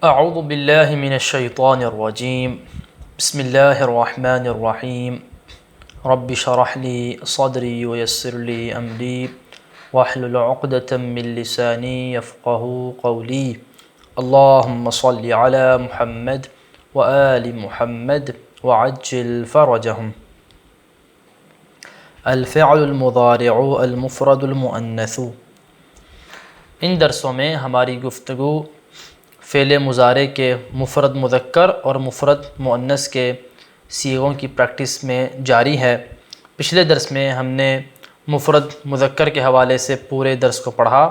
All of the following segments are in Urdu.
اعوذ باللہ من الشیطان الرجیم بسم اللہ الرحمن الرحیم رب اشرح لی صدری ویسر لی امری واحلل عقدۃ من لسانی یفقہوا قولی اللہم صل علی محمد وآل محمد وعجل فرجہم۔ الفعل المضارع المفرد المؤنث۔ ان درسوں میں ہماری گفتگو فعل مضارع کے مفرد مذکر اور مفرد مؤنث کے صیغوں کی پریکٹس میں جاری ہے۔ پچھلے درس میں ہم نے مفرد مذکر کے حوالے سے پورے درس کو پڑھا۔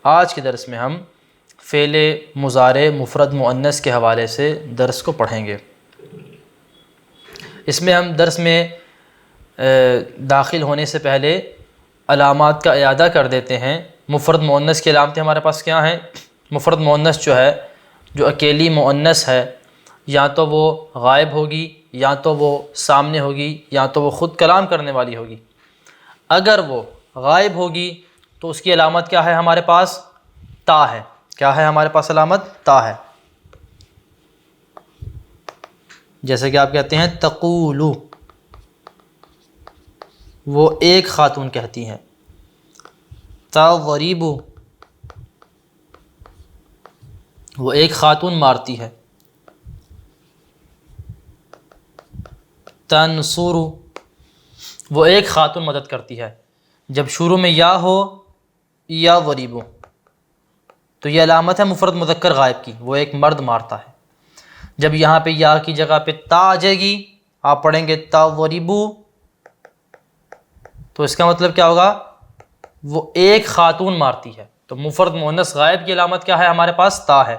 آج کے درس میں ہم فعل مضارع مفرد مؤنث کے حوالے سے درس کو پڑھیں گے۔ اس میں ہم درس میں داخل ہونے سے پہلے علامات کا اعادہ کر دیتے ہیں۔ مفرد مؤنث کی علامتیں ہمارے پاس کیا ہیں؟ مفرد مؤنث جو اکیلی مؤنث ہے، یا تو وہ غائب ہوگی، یا تو وہ سامنے ہوگی، یا تو وہ خود کلام کرنے والی ہوگی۔ اگر وہ غائب ہوگی تو اس کی علامت کیا ہے؟ ہمارے پاس تا ہے۔ کیا ہے ہمارے پاس علامت؟ تا ہے۔ جیسے کہ آپ کہتے ہیں تقولو، وہ ایک خاتون کہتی ہیں۔ تضربو، وہ ایک خاتون مارتی ہے۔ تنصر، وہ ایک خاتون مدد کرتی ہے۔ جب شروع میں یا ہو یا ضریب ہو تو یہ علامت ہے مفرد مذکر غائب کی، وہ ایک مرد مارتا ہے۔ جب یہاں پہ یا کی جگہ پہ تا آ جائے گی، آپ پڑھیں گے تضربو، تو اس کا مطلب کیا ہوگا؟ وہ ایک خاتون مارتی ہے۔ تو مفرد مؤنث غائب کی علامت کیا ہے؟ ہمارے پاس تا ہے۔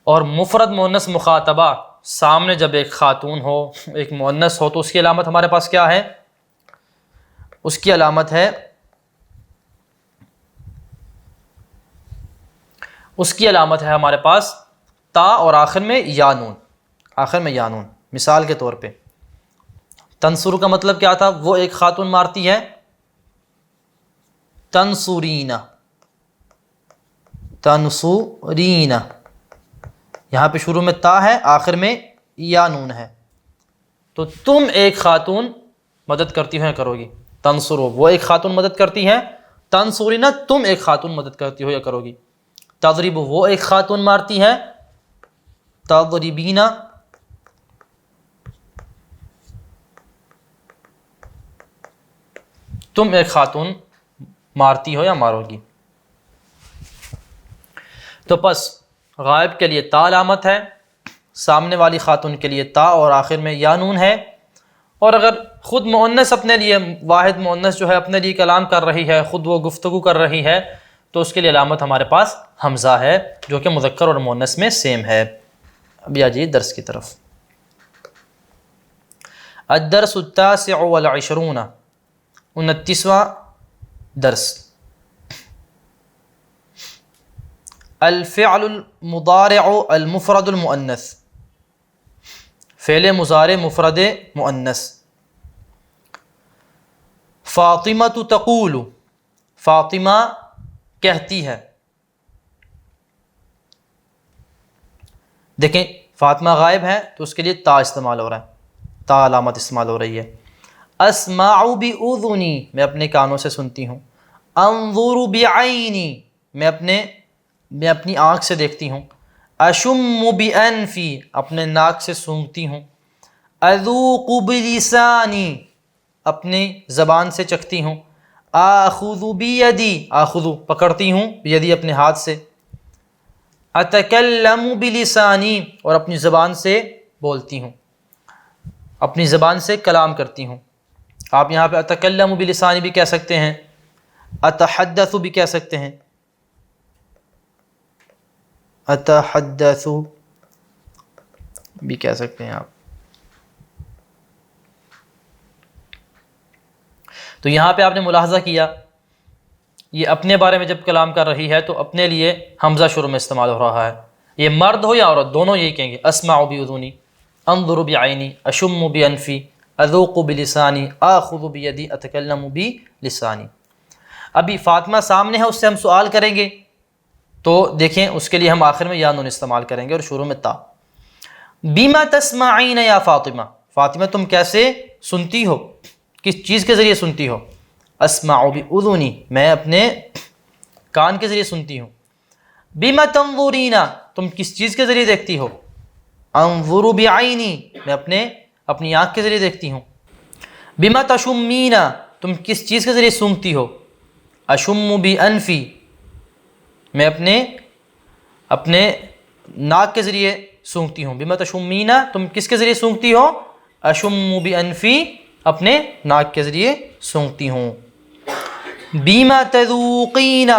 اور مفرد مؤنث مخاطبہ، سامنے جب ایک خاتون ہو، ایک مؤنث ہو، تو اس کی علامت ہمارے پاس کیا ہے؟ اس کی علامت ہے ہمارے پاس تا اور آخر میں یا نون۔ آخر میں یا نون۔ مثال کے طور پہ تنصر کا مطلب کیا تھا؟ وہ ایک خاتون مارتی ہے۔ تنصرین، تنصرین، یہاں پہ شروع میں تا ہے، آخر میں یا نون ہے، تو تم ایک خاتون مدد کرتی ہو یا کرو گی؟ تنصرو، وہ ایک خاتون مدد کرتی ہے۔ تنصرین، تم ایک خاتون مدد کرتی ہو یا کرو گی؟ تضرب، وہ ایک خاتون مارتی ہے۔ تضربین، تم ایک خاتون مارتی ہو یا مارو گی۔ تو پس غائب کے لیے تا علامت ہے، سامنے والی خاتون کے لیے تا اور آخر میں یا نون ہے۔ اور اگر خود مؤنث اپنے لیے، واحد مؤنث جو ہے اپنے لیے کلام کر رہی ہے، خود وہ گفتگو کر رہی ہے، تو اس کے لیے علامت ہمارے پاس حمزہ ہے، جو کہ مذکر اور مؤنث میں سیم ہے۔ اب آ جائیے درس کی طرف۔ الدرس التاسع والعشرون، 29واں درس۔ الفعل المضارع المفرد المؤنث، فعل مضارع مفرد مؤنث۔ فاطمہ تقول، فاطمہ کہتی ہے۔ دیکھیں فاطمہ غائب ہے تو اس کے لیے تا استعمال ہو رہا ہے، تا علامت استعمال ہو رہی ہے۔ اسمع باذنی، میں اپنے کانوں سے سنتی ہوں۔ انظر بعینی، میں اپنی آنکھ سے دیکھتی ہوں۔ اشم بانفی، اپنے ناک سے سونگھتی ہوں۔ اذوق بلسانی، اپنی زبان سے چکھتی ہوں۔ آخذ بیدی، آخذ پکڑتی ہوں، بیدی اپنے ہاتھ سے۔ اتکلم بلسانی، اور اپنی زبان سے بولتی ہوں، اپنی زبان سے کلام کرتی ہوں۔ آپ یہاں پہ اتکلم بلسانی بھی کہہ سکتے ہیں، اتحدث بھی کہہ سکتے ہیں، اتحدث بھی کہہ سکتے ہیں آپ۔ تو یہاں پہ آپ نے ملاحظہ کیا، یہ اپنے بارے میں جب کلام کر رہی ہے تو اپنے لیے حمزہ شروع میں استعمال ہو رہا ہے۔ یہ مرد ہو یا عورت، دونوں یہی کہیں گے، اسمع باذنی، انظر بعینی، اشم بانفی، اذوق بلسانی، آخذ بیدی، اتکلم بلسانی۔ ابھی فاطمہ سامنے ہے، اس سے ہم سوال کریں گے تو دیکھیں اس کے لیے ہم آخر میں یا نون استعمال کریں گے اور شروع میں تا. بیما تسمعین یا فاطمہ، فاطمہ تم کیسے سنتی ہو، کس چیز کے ذریعے سنتی ہو؟ اسمع باذنی، میں اپنے کان کے ذریعے سنتی ہوں. بیما تنظرین، تم کس چیز کے ذریعے دیکھتی ہو؟ انظر بعینی، میں اپنی آنکھ کے ذریعے دیکھتی ہوں. بما تشمین، تم کس چیز کے ذریعے سونگھتی ہو؟ اشم بانفی، میں اپنے ناک کے ذریعے سونگھتی ہوں. بما تشمین، تم کس کے ذریعے سونگھتی ہو؟ اشم بانفی، اپنے ناک کے ذریعے سونگھتی ہوں. بما تذوقین،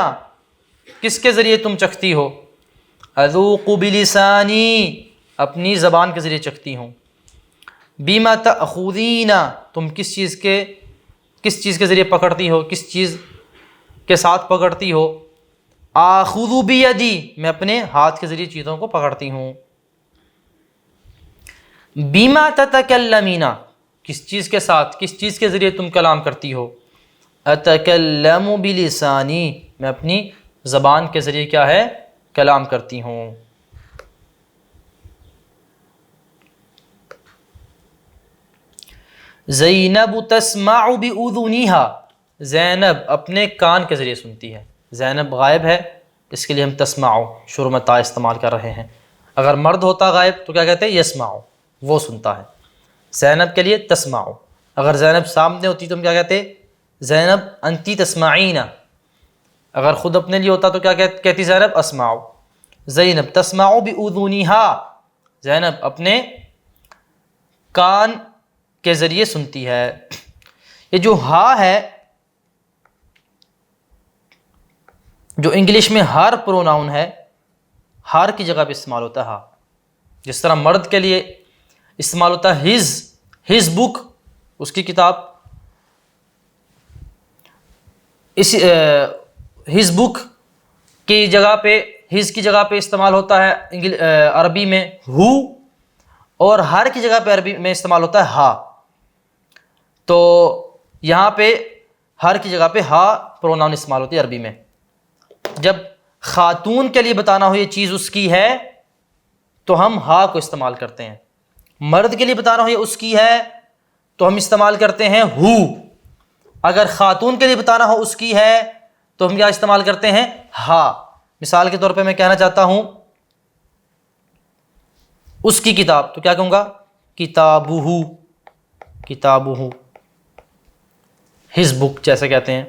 کس کے ذریعے تم چکھتی ہو؟ اذوق بلسانی، اپنی زبان کے ذریعے چکھتی ہوں. بما تأخذین، تم کس چیز کے ذریعے پکڑتی ہو، کس چیز کے ساتھ پکڑتی ہو؟ آخذ بیدی، میں اپنے ہاتھ کے ذریعے چیزوں کو پکڑتی ہوں. بما تتکلمین، کس چیز کے ساتھ، کس چیز کے ذریعے تم کلام کرتی ہو؟ اتکلم بلسانی، میں اپنی زبان کے ذریعے کیا ہے، کلام کرتی ہوں. زینب تسمع باذنیہا، زینب اپنے کان کے ذریعے سنتی ہے. زینب غائب ہے، اس کے لیے ہم تسمع شروع میں تا استعمال کر رہے ہیں. اگر مرد ہوتا غائب تو کیا کہتے ہیں؟ یسمع، وہ سنتا ہے. زینب کے لیے تسمع. اگر زینب سامنے ہوتی تو ہم کیا کہتے؟ زینب انتی تسمعین. اگر خود اپنے لیے ہوتا تو کیا کہتی زینب؟ اسمع. زینب تسمع باذنیہا، زینب اپنے کان کے ذریعے سنتی ہے. یہ جو ہا ہے، جو انگلش میں ہر پروناؤن ہے، ہر کی جگہ پہ استعمال ہوتا ہے ہا. جس طرح مرد کے لیے استعمال ہوتا ہے ہز بک، اس کی کتاب، اس ہز بک کی جگہ پہ، ہز کی جگہ پہ استعمال ہوتا ہے عربی میں ہو، اور ہر کی جگہ پہ عربی میں استعمال ہوتا ہے ہا. تو یہاں پہ ہر کی جگہ پہ ہا پروناؤن استعمال ہوتی ہے عربی میں. جب خاتون کے لیے بتانا ہو یہ چیز اس کی ہے تو ہم ہا کو استعمال کرتے ہیں. مرد کے لیے بتانا ہو یہ اس کی ہے تو ہم استعمال کرتے ہیں ہو. اگر خاتون کے لیے بتانا ہو اس کی ہے تو ہم کیا استعمال کرتے ہیں؟ ہا. مثال کے طور پہ میں کہنا چاہتا ہوں اس کی کتاب، تو کیا کہوں گا؟ کتابہ، کتابہ. ہز بک جیسے کہتے ہیں.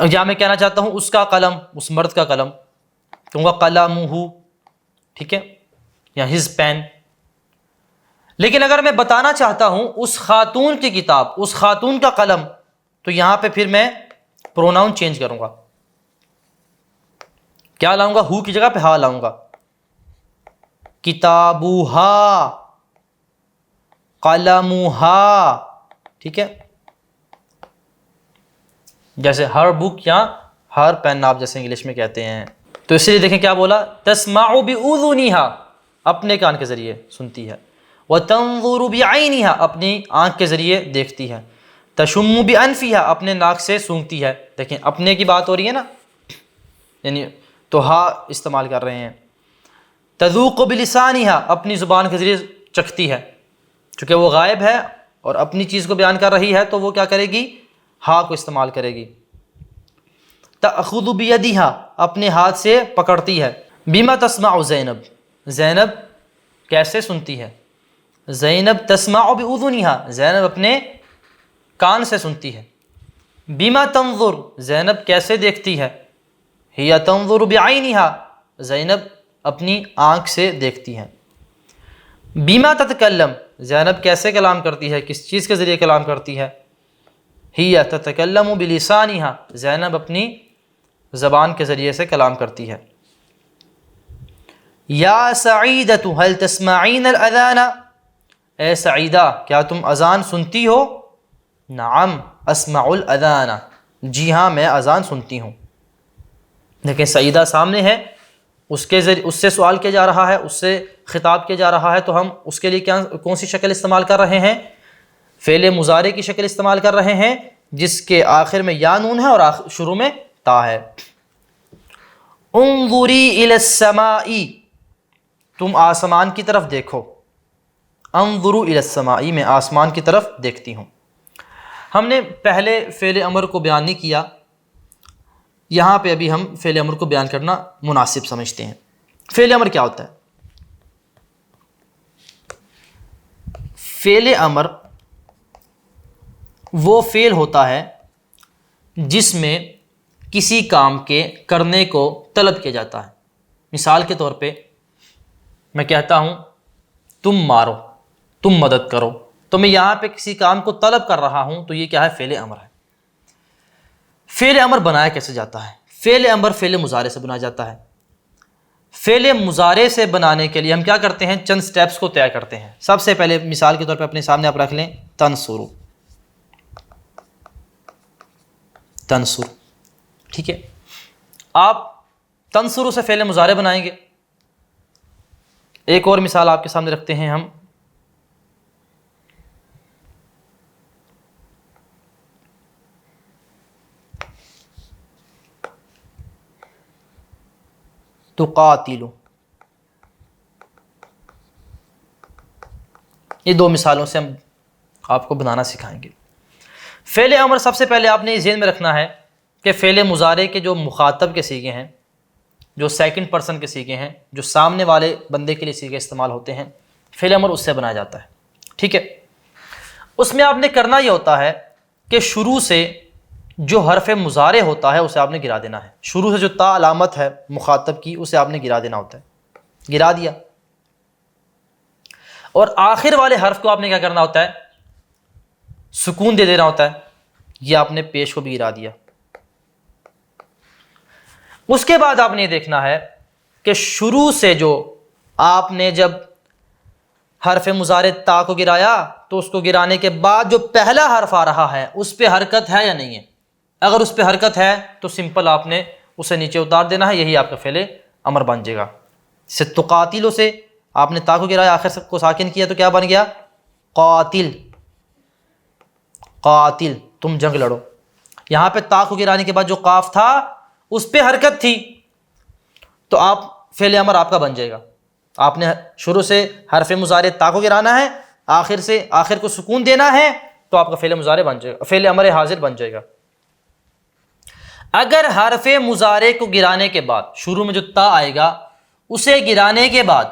یا میں کہنا چاہتا ہوں اس کا قلم، اس مرد کا قلم، کہوں گا قلمہ، ٹھیک ہے، یا ہز پین. لیکن اگر میں بتانا چاہتا ہوں اس خاتون کی کتاب، اس خاتون کا قلم، تو یہاں پہ پھر میں پروناؤن چینج کروں گا. کیا لاؤں گا؟ ہو کی جگہ پہ ہا لاؤں گا. کتابوہا، قلموہا، ٹھیک ہے. جیسے ہر بک یا ہر پین آپ جیسے انگلش میں کہتے ہیں. تو اس لیے دیکھیں کیا بولا، تسمع باذنیہا، اپنے کان کے ذریعے سنتی ہے. وتنظر بعینہا، اپنی آنکھ کے ذریعے دیکھتی ہے. تشم بانفہا، اپنے ناک سے سونگتی ہے. دیکھیں اپنے کی بات ہو رہی ہے نا، یعنی تو ہا استعمال کر رہے ہیں. تذوق بلسانہا، اپنی زبان کے ذریعے چکھتی ہے. چونکہ وہ غائب ہے اور اپنی چیز کو بیان کر رہی ہے تو وہ کیا کرے گی؟ ہا کو استعمال کرے گی. تأخذ بیدہا، اپنے ہاتھ سے پکڑتی ہے. بما تسمع زینب، زینب کیسے سنتی ہے؟ زینب تسمع باذنہا، زینب اپنے کان سے سنتی ہے. بما تنظر، زینب کیسے دیکھتی ہے؟ ہی تنظر بعینہا، زینب اپنی آنکھ سے دیکھتی ہے. بما تتکلم، زینب کیسے کلام کرتی ہے، کس چیز کے ذریعے کلام کرتی ہے؟ ہی تتکلم بلسانہا، زینب اپنی زبان کے ذریعے سے کلام کرتی ہے. یا سعیدۃ هل تسمعین الاذان، اے سعیدہ کیا تم اذان سنتی ہو؟ نعم اسمع الاذان، جی ہاں میں اذان سنتی ہوں. دیکھیں سعیدہ سامنے ہے، اس سے سوال کیا جا رہا ہے، اس سے خطاب کیا جا رہا ہے، تو ہم اس کے لیے کون سی شکل استعمال کر رہے ہیں؟ فعل مضارع کی شکل استعمال کر رہے ہیں جس کے آخر میں یا نون ہے اور شروع میں تا ہے. انظری الی السماء، تم آسمان کی طرف دیکھو، انظر الی السماء، میں آسمان کی طرف دیکھتی ہوں۔ ہم نے پہلے فعل امر کو بیان نہیں کیا، یہاں پہ ابھی ہم فعل امر کو بیان کرنا مناسب سمجھتے ہیں۔ فعل امر کیا ہوتا ہے؟ فعل امر وہ فعل ہوتا ہے جس میں کسی کام کے کرنے کو طلب کیا جاتا ہے۔ مثال کے طور پہ میں کہتا ہوں تم مارو، تم مدد کرو، تو میں یہاں پہ کسی کام کو طلب کر رہا ہوں، تو یہ کیا ہے؟ فعل امر ہے۔ فعل امر بنایا کیسے جاتا ہے؟ فعل امر فعل مضارع سے بنایا جاتا ہے۔ فعل مضارع سے بنانے کے لیے ہم کیا کرتے ہیں؟ چند سٹیپس کو طے کرتے ہیں۔ سب سے پہلے مثال کے طور پہ اپنے سامنے آپ رکھ لیں تنصرو، تنصر، ٹھیک ہے؟ آپ تنصرو سے فعل مضارع بنائیں گے۔ ایک اور مثال آپ کے سامنے رکھتے ہیں ہم، تقاتلو، یہ دو مثالوں سے ہم آپ کو بنانا سکھائیں گے۔ فعل امر سب سے پہلے آپ نے یہ ذہن میں رکھنا ہے کہ فعل مضارع کے جو مخاطب کے صیغے ہیں، جو سیکنڈ پرسن کے صیغے ہیں، جو سامنے والے بندے کے لیے صیغے استعمال ہوتے ہیں، فعل امر اس سے بنایا جاتا ہے، ٹھیک ہے؟ اس میں آپ نے کرنا یہ ہوتا ہے کہ شروع سے جو حرف مضارع ہوتا ہے اسے آپ نے گرا دینا ہے۔ شروع سے جو تا علامت ہے مخاطب کی، اسے آپ نے گرا دینا ہوتا ہے، گرا دیا۔ اور آخر والے حرف کو آپ نے کیا کرنا ہوتا ہے؟ سکون دے دینا ہوتا ہے۔ یہ آپ نے پیش کو بھی گرا دیا۔ اس کے بعد آپ نے یہ دیکھنا ہے کہ شروع سے جو آپ نے جب حرف مضارع تا کو گرایا تو اس کو گرانے کے بعد جو پہلا حرف آ رہا ہے اس پہ حرکت ہے یا نہیں ہے؟ اگر اس پہ حرکت ہے تو سمپل آپ نے اسے نیچے اتار دینا ہے، یہی آپ کا فعل امر بن جائے گا۔ سے تقاتلو سے آپ نے تا کو گرایا، آخر کو ساکن کیا تو کیا بن گیا؟ قاتل، قاتل، تم جنگ لڑو۔ یہاں پہ تا کو گرانے کے بعد جو قاف تھا اس پہ حرکت تھی تو آپ فعل امر آپ کا بن جائے گا۔ آپ نے شروع سے حرف مضارع تا کو گرانا ہے، آخر سے آخر کو سکون دینا ہے، تو آپ کا فعل مضارع بن جائے گا، فعل امر حاضر بن جائے گا۔ اگر حرف مضارع کو گرانے کے بعد شروع میں جو تا آئے گا اسے گرانے کے بعد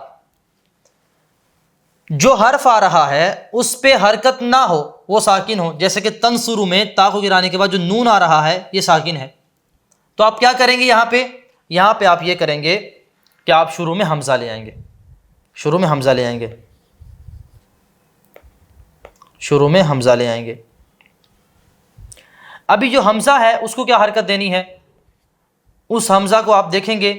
جو حرف آ رہا ہے اس پہ حرکت نہ ہو، وہ ساکن ہو، جیسے کہ تنصرو میں تا کو گرانے کے بعد جو نون آ رہا ہے یہ ساکن ہے، تو آپ کیا کریں گے؟ یہاں پہ آپ یہ کریں گے کہ آپ شروع میں حمزہ لے آئیں گے، شروع میں حمزہ لے آئیں گے، شروع میں حمزہ لے آئیں گے۔ ابھی جو حمزہ ہے اس کو کیا حرکت دینی ہے؟ اس حمزہ کو آپ دیکھیں گے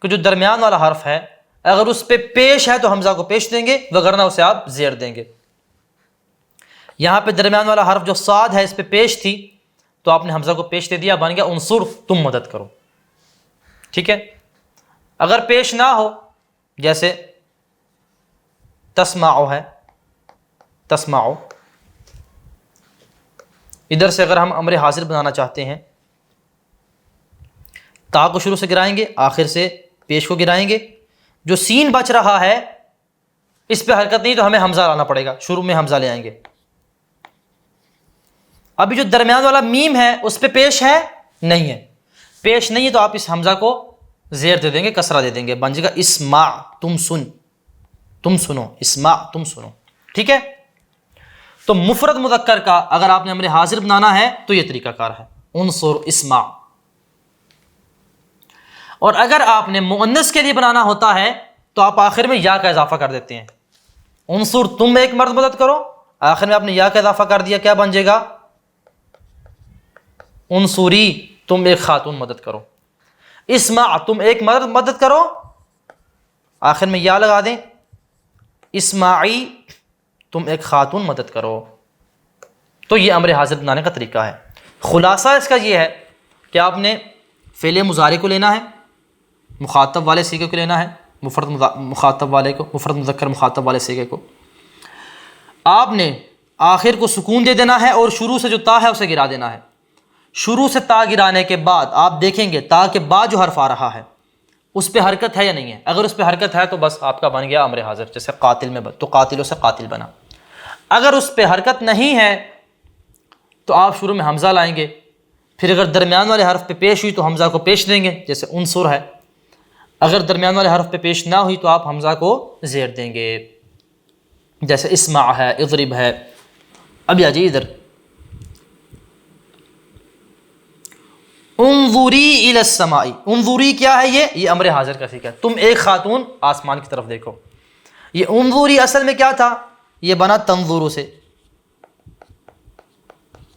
کہ جو درمیان والا حرف ہے اگر اس پہ پیش ہے تو حمزہ کو پیش دیں گے، وگرنہ اسے آپ زیر دیں گے۔ یہاں پہ درمیان والا حرف جو صاد ہے اس پہ پیش تھی تو آپ نے حمزہ کو پیش دے دیا، بن گیا انصر، تم مدد کرو، ٹھیک ہے؟ اگر پیش نہ ہو جیسے تسمعو ہے، تسمعو، ادھر سے اگر ہم امر حاضر بنانا چاہتے ہیں تا کو شروع سے گرائیں گے، آخر سے پیش کو گرائیں گے، جو سین بچ رہا ہے اس پہ حرکت نہیں تو ہمیں حمزہ لانا پڑے گا، شروع میں حمزہ لے آئیں گے۔ ابھی جو درمیان والا میم ہے اس پہ پیش ہے نہیں ہے، پیش نہیں ہے تو آپ اس حمزہ کو زیر دے دیں گے، کسرہ دے دیں گے، بن جائے گا اسمع، تم سن، تم سنو، اسمع، تم سنو، ٹھیک ہے؟ تو مفرد مذکر کا اگر آپ نے امر حاضر بنانا ہے تو یہ طریقہ کار ہے، انصر، اسمع۔ اور اگر آپ نے مؤنث کے لیے بنانا ہوتا ہے تو آپ آخر میں یا کا اضافہ کر دیتے ہیں، انصر، تم ایک مرد مدد کرو، آخر میں آپ نے یا کا اضافہ کر دیا، کیا بن جائے گا؟ انصری، تم ایک خاتون مدد کرو، اسمع، تم ایک مرد مدد کرو، آخر میں یا لگا دیں، اسماعی، تم ایک خاتون مدد کرو۔ تو یہ امر حاضر بنانے کا طریقہ ہے۔ خلاصہ اس کا یہ ہے کہ آپ نے فعل مضارع کو لینا ہے، مخاطب والے صیغے کو لینا ہے، مفرد مخاطب والے کو، مفرد مذکر مخاطب والے صیغے کو، آپ نے آخر کو سکون دے دینا ہے اور شروع سے جو تا ہے اسے گرا دینا ہے۔ شروع سے تا گرانے کے بعد آپ دیکھیں گے تا کے بعد جو حرف آ رہا ہے اس پہ حرکت ہے یا نہیں ہے. اگر اس پہ حرکت ہے تو بس آپ کا بن گیا امر حاضر. جیسے قاتل میں تو قاتلوں سے قاتل بنا. اگر اس پہ حرکت نہیں ہے تو آپ شروع میں حمزہ لائیں گے، پھر اگر درمیان والے حرف پہ پیش ہوئی تو حمزہ کو پیش دیں گے، جیسے انصر ہے. اگر درمیان والے حرف پہ پیش نہ ہوئی تو آپ حمزہ کو زیر دیں گے، جیسے اسمع ہے، اضرب ہے. اب آ جائیے ادھر، انظری الی السماء. انظری کیا ہے؟ یہ امر حاضر کا سیکھا ہے. تم ایک خاتون آسمان کی طرف دیکھو. یہ انظری اصل میں کیا تھا؟ یہ بنا تنظرو سے.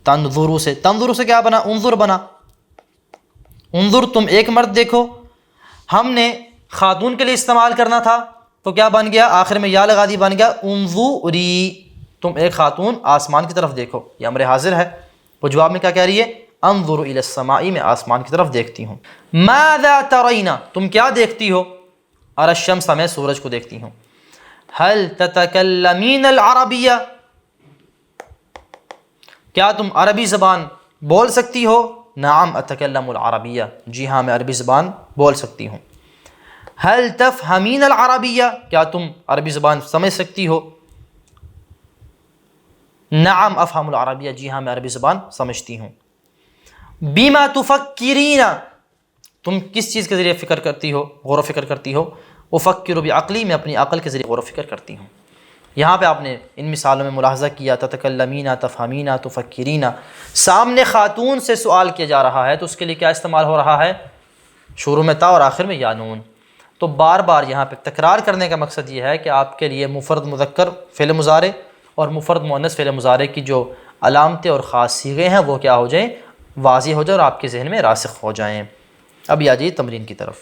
تنظرو سے، تنظرو سے کیا بنا؟ انظر بنا. انظر تم ایک مرد دیکھو. ہم نے خاتون کے لیے استعمال کرنا تھا تو کیا بن گیا؟ آخر میں یا لگا دی، بن گیا انظری. تم ایک خاتون آسمان کی طرف دیکھو، یہ امر حاضر ہے. وہ جواب میں کیا کہہ رہی ہے؟ انظر الی السماء، میں آسمان کی طرف دیکھتی ہوں. ماذا ترین، تم کیا دیکھتی ہو؟ اری الشمس، میں سورج کو دیکھتی ہوں. هل تتکلمین العربیہ، کیا تم عربی زبان بول سکتی ہو؟ نعم اتکلم العربیہ، جی ہاں میں عربی زبان بول سکتی ہوں. هل تفہمین العربیہ، کیا تم عربی زبان سمجھ سکتی ہو؟ نعم افہم العربیہ، جی ہاں میں عربی زبان سمجھتی ہوں. بما تفکرین، تم کس چیز کے ذریعے فکر کرتی ہو، غور و فکر کرتی ہو؟ افکر بعقلی، میں اپنی عقل کے ذریعے غور و فکر کرتی ہوں. یہاں پہ آپ نے ان مثالوں میں ملاحظہ کیا، تتکلمین، تفہمین، تفکرین. سامنے خاتون سے سوال کیا جا رہا ہے تو اس کے لیے کیا استعمال ہو رہا ہے؟ شروع میں تا اور آخر میں یا نون. تو بار بار یہاں پہ تکرار کرنے کا مقصد یہ ہے کہ آپ کے لیے مفرد مذکر فعل مضارع اور مفرد مؤنث فعل مضارع کی جو علامتیں اور خاص صیغے ہیں وہ کیا ہو جائیں؟ واضح ہو جائیں اور آپ کے ذہن میں راسخ ہو جائیں. اب آ جائیے تمرین کی طرف.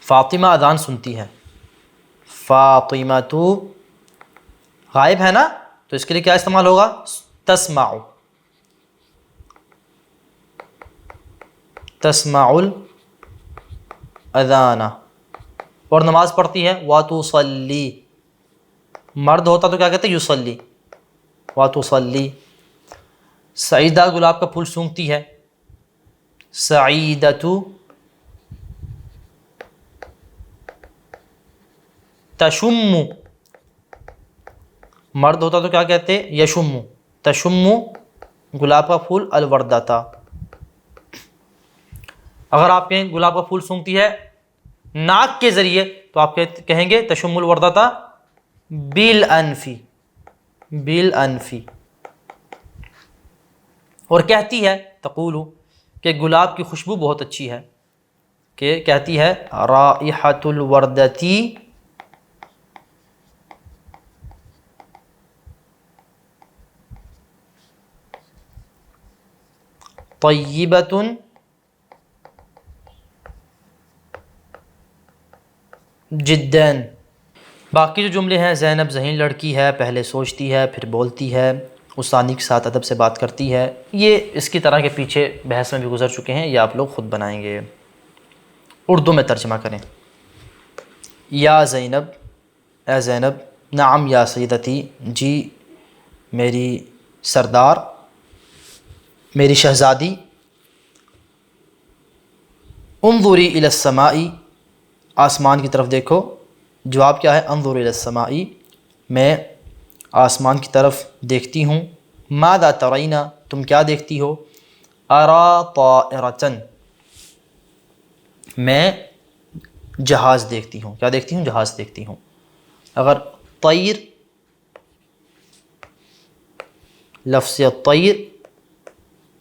فاطمہ اذان سنتی ہے. فاطمہ تو غائب ہے نا، تو اس کے لیے کیا استعمال ہوگا؟ تسمع. تسمع الاذان. اور نماز پڑھتی ہے. وتصلی، مرد ہوتا تو کیا کہتے ہیں؟ یصلی. وتصلی. سعیدہ گلاب کا پھول سونگھتی ہے. سعیدۃ تشم، مرد ہوتا تو کیا کہتے؟ یشم. تشم گلاب کا پھول الوردتا. اگر آپ کہیں گلاب کا پھول سونگھتی ہے ناک کے ذریعے تو آپ کہیں گے تشم الوردتا بالانفی. بالانفی. اور کہتی ہے تقول، کہ گلاب کی خوشبو بہت اچھی ہے، کہ کہتی ہے رائحۃ الوردتی طیبۃ جدا. باقی جو جملے ہیں، زینب ذہین لڑکی ہے، پہلے سوچتی ہے پھر بولتی ہے، استانی کے ساتھ ادب سے بات کرتی ہے، یہ اس کی طرح کے پیچھے بحث میں بھی گزر چکے ہیں، یہ آپ لوگ خود بنائیں گے. اردو میں ترجمہ کریں. یا زینب، اے زینب. نعم یا سیدتی، جی میری سردار، میری شہزادی. انظری الی السماء، آسمان کی طرف دیکھو. جواب کیا ہے؟ انظر الی السماء، میں آسمان کی طرف دیکھتی ہوں. ماذا ترین، تم کیا دیکھتی ہو؟ ارا طائرۃ، میں جہاز دیکھتی ہوں. کیا دیکھتی ہوں؟ جہاز دیکھتی ہوں. اگر طیر، لفظ طیر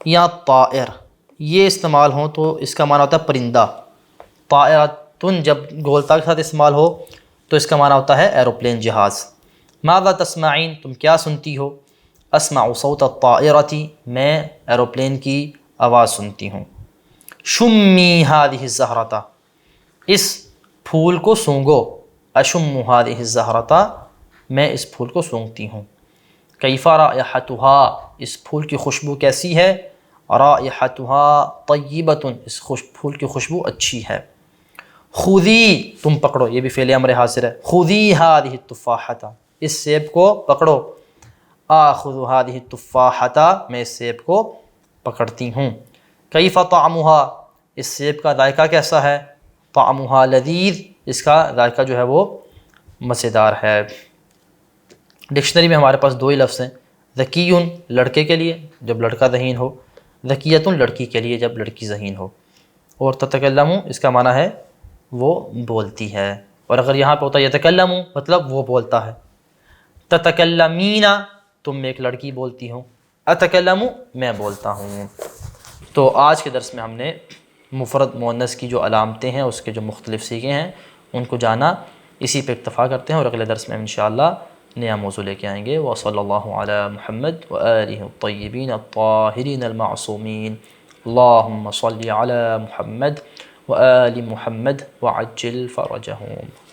یا طائر یہ استعمال ہوں تو اس کا معنی ہوتا ہے پرندہ. طائرۃ جب گولتا کے ساتھ استعمال ہو تو اس کا معنی ہوتا ہے ایروپلین، جہاز. ماذا تسمعین، تم کیا سنتی ہو؟ اسمع صوت الطائرۃ، میں ایروپلین کی آواز سنتی ہوں. شمی هذه الزہرۃ، اس پھول کو سونگو. اشم هذه الزہرۃ، میں اس پھول کو سونگتی ہوں. کیف رائحتها، اس پھول کی خوشبو کیسی ہے؟ رائحتها طیبۃ، اس پھول کی خوشبو اچھی ہے. خذی، تم پکڑو، یہ بھی فعل امر حاضر ہے. خذی هذه التفاحۃ، اس سیب کو پکڑو. آخذ هذه التفاحۃ، میں اس سیب کو پکڑتی ہوں. کیف طعمها، اس سیب کا ذائقہ کیسا ہے؟ طعمها لذیذ، اس کا ذائقہ جو ہے وہ مزیدار ہے۔ ڈکشنری میں ہمارے پاس دو ہی لفظ ہیں، ذکیٌ لڑکے کے لیے جب لڑکا ذہین ہو، ذکیۃ لڑکی کے لیے جب لڑکی ذہین ہو، اور تتکلم اس کا معنی ہے وہ بولتی ہے، اور اگر یہاں پہ ہوتا ہے یتکلم مطلب وہ بولتا ہے۔ تتکلمین تم ایک لڑکی بولتی ہو، اتکلم میں بولتا ہوں۔ تو آج کے درس میں ہم نے مفرد مؤنث کی جو علامتیں ہیں، اس کے جو مختلف صیغے ہیں، ان کو جانا۔ اسی پہ اکتفا کرتے ہیں اور اگلے درس میں ہم انشاءاللہ نیا موضوع لے کے آئیں گے۔ وصلی اللہ علی محمد وآلہ الطیبین الطاہرین المعصومین۔ اللہم صلی علی محمد وآل محمد وعجل فرجہم۔